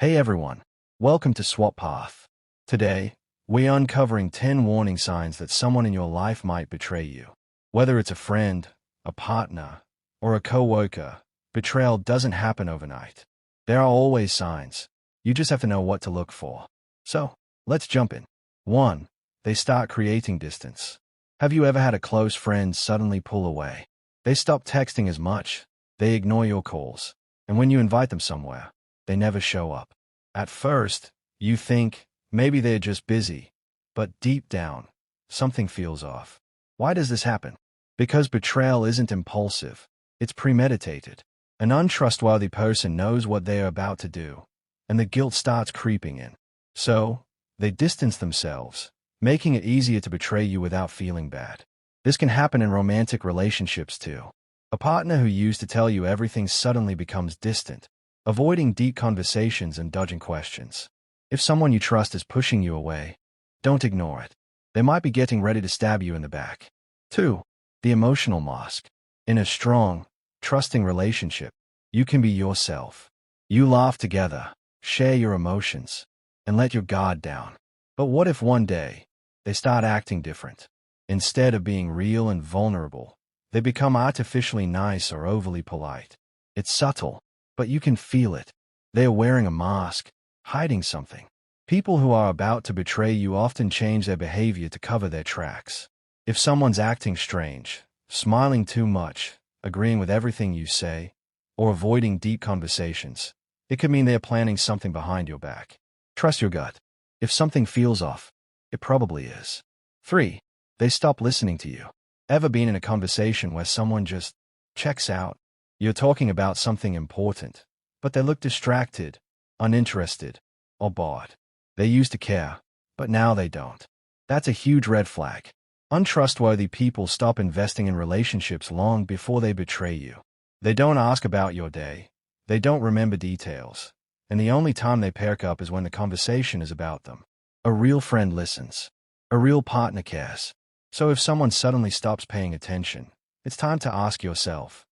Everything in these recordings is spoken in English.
Hey everyone, welcome to Swap Path. Today, we're uncovering 10 warning signs that someone in your life might betray you. Whether it's a friend, a partner, or a coworker, betrayal doesn't happen overnight. There are always signs. You just have to know what to look for. So, let's jump in. 1. They start creating distance. Have you ever had a close friend suddenly pull away? They stop texting as much, they ignore your calls, and when you invite them somewhere, they never show up. At first, you think, maybe they're just busy, but deep down, something feels off. Why does this happen? Because betrayal isn't impulsive, it's premeditated. An untrustworthy person knows what they are about to do, and the guilt starts creeping in. So, they distance themselves, making it easier to betray you without feeling bad. This can happen in romantic relationships too. A partner who used to tell you everything suddenly becomes distant, avoiding deep conversations and dodging questions. If someone you trust is pushing you away, don't ignore it. They might be getting ready to stab you in the back. 2. The emotional mask. In a strong, trusting relationship, you can be yourself. You laugh together, share your emotions, and let your guard down. But what if one day, they start acting different? Instead of being real and vulnerable, they become artificially nice or overly polite. It's subtle, but you can feel it. They are wearing a mask, hiding something. People who are about to betray you often change their behavior to cover their tracks. If someone's acting strange, smiling too much, agreeing with everything you say, or avoiding deep conversations, it could mean they are planning something behind your back. Trust your gut. If something feels off, it probably is. 3. They stop listening to you. Ever been in a conversation where someone just checks out? You're talking about something important, but they look distracted, uninterested, or bored. They used to care, but now they don't. That's a huge red flag. Untrustworthy people stop investing in relationships long before they betray you. They don't ask about your day, they don't remember details, and the only time they perk up is when the conversation is about them. A real friend listens. A real partner cares. So if someone suddenly stops paying attention, it's time to ask yourself,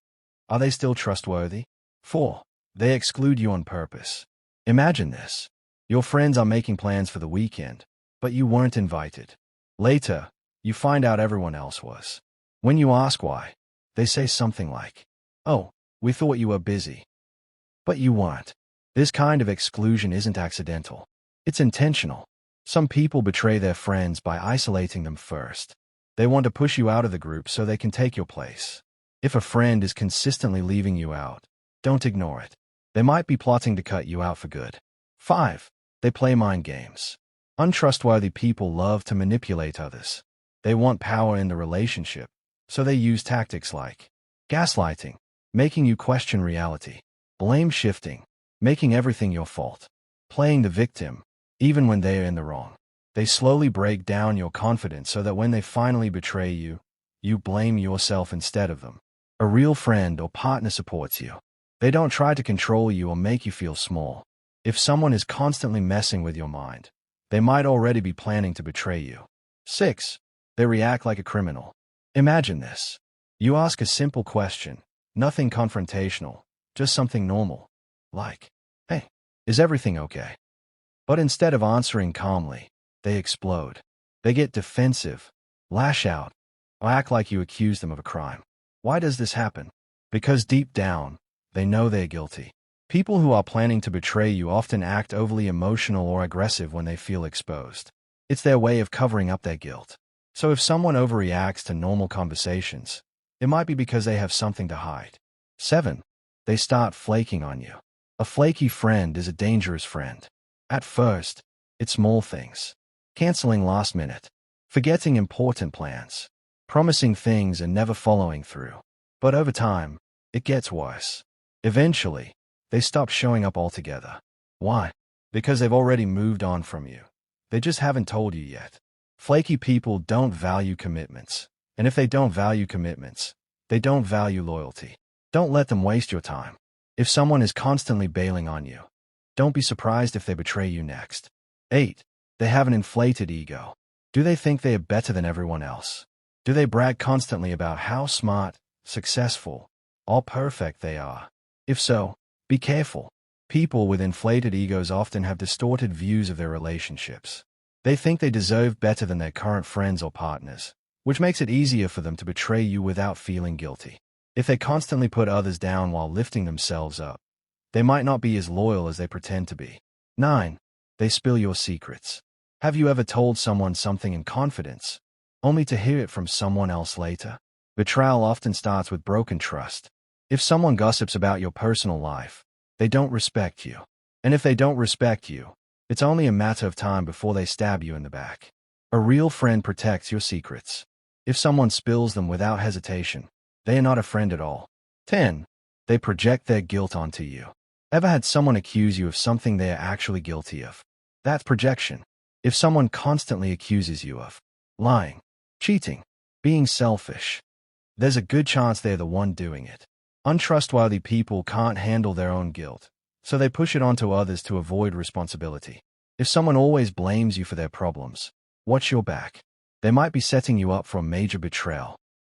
are they still trustworthy? 4. They exclude you on purpose. Imagine this. Your friends are making plans for the weekend, but you weren't invited. Later, you find out everyone else was. When you ask why, they say something like, "Oh, we thought you were busy." But you weren't. This kind of exclusion isn't accidental. It's intentional. Some people betray their friends by isolating them first. They want to push you out of the group so they can take your place. If a friend is consistently leaving you out, don't ignore it. They might be plotting to cut you out for good. 5. They play mind games. Untrustworthy people love to manipulate others. They want power in the relationship, so they use tactics like gaslighting, making you question reality, blame shifting, making everything your fault, playing the victim, even when they are in the wrong. They slowly break down your confidence so that when they finally betray you, you blame yourself instead of them. A real friend or partner supports you. They don't try to control you or make you feel small. If someone is constantly messing with your mind, they might already be planning to betray you. 6. They react like a criminal. Imagine this. You ask a simple question, nothing confrontational, just something normal, like, "Hey, is everything okay?" But instead of answering calmly, they explode. They get defensive, lash out, or act like you accused them of a crime. Why does this happen? Because deep down, they know they're guilty. People who are planning to betray you often act overly emotional or aggressive when they feel exposed. It's their way of covering up their guilt. So if someone overreacts to normal conversations, it might be because they have something to hide. 7. They start flaking on you. A flaky friend is a dangerous friend. At first, it's small things. Canceling last minute, forgetting important plans, promising things and never following through. But over time, it gets worse. Eventually, they stop showing up altogether. Why? Because they've already moved on from you. They just haven't told you yet. Flaky people don't value commitments. And if they don't value commitments, they don't value loyalty. Don't let them waste your time. If someone is constantly bailing on you, don't be surprised if they betray you next. 8. They have an inflated ego. Do they think they are better than everyone else? Do they brag constantly about how smart, successful, or perfect they are? If so, be careful. People with inflated egos often have distorted views of their relationships. They think they deserve better than their current friends or partners, which makes it easier for them to betray you without feeling guilty. If they constantly put others down while lifting themselves up, they might not be as loyal as they pretend to be. 9. They spill your secrets. Have you ever told someone something in confidence, only to hear it from someone else later? Betrayal often starts with broken trust. If someone gossips about your personal life, they don't respect you. And if they don't respect you, it's only a matter of time before they stab you in the back. A real friend protects your secrets. If someone spills them without hesitation, they are not a friend at all. 10. They project their guilt onto you. Ever had someone accuse you of something they are actually guilty of? That's projection. If someone constantly accuses you of lying, cheating, being selfish, there's a good chance they're the one doing it. Untrustworthy people can't handle their own guilt, so they push it onto others to avoid responsibility. If someone always blames you for their problems, watch your back. They might be setting you up for a major betrayal.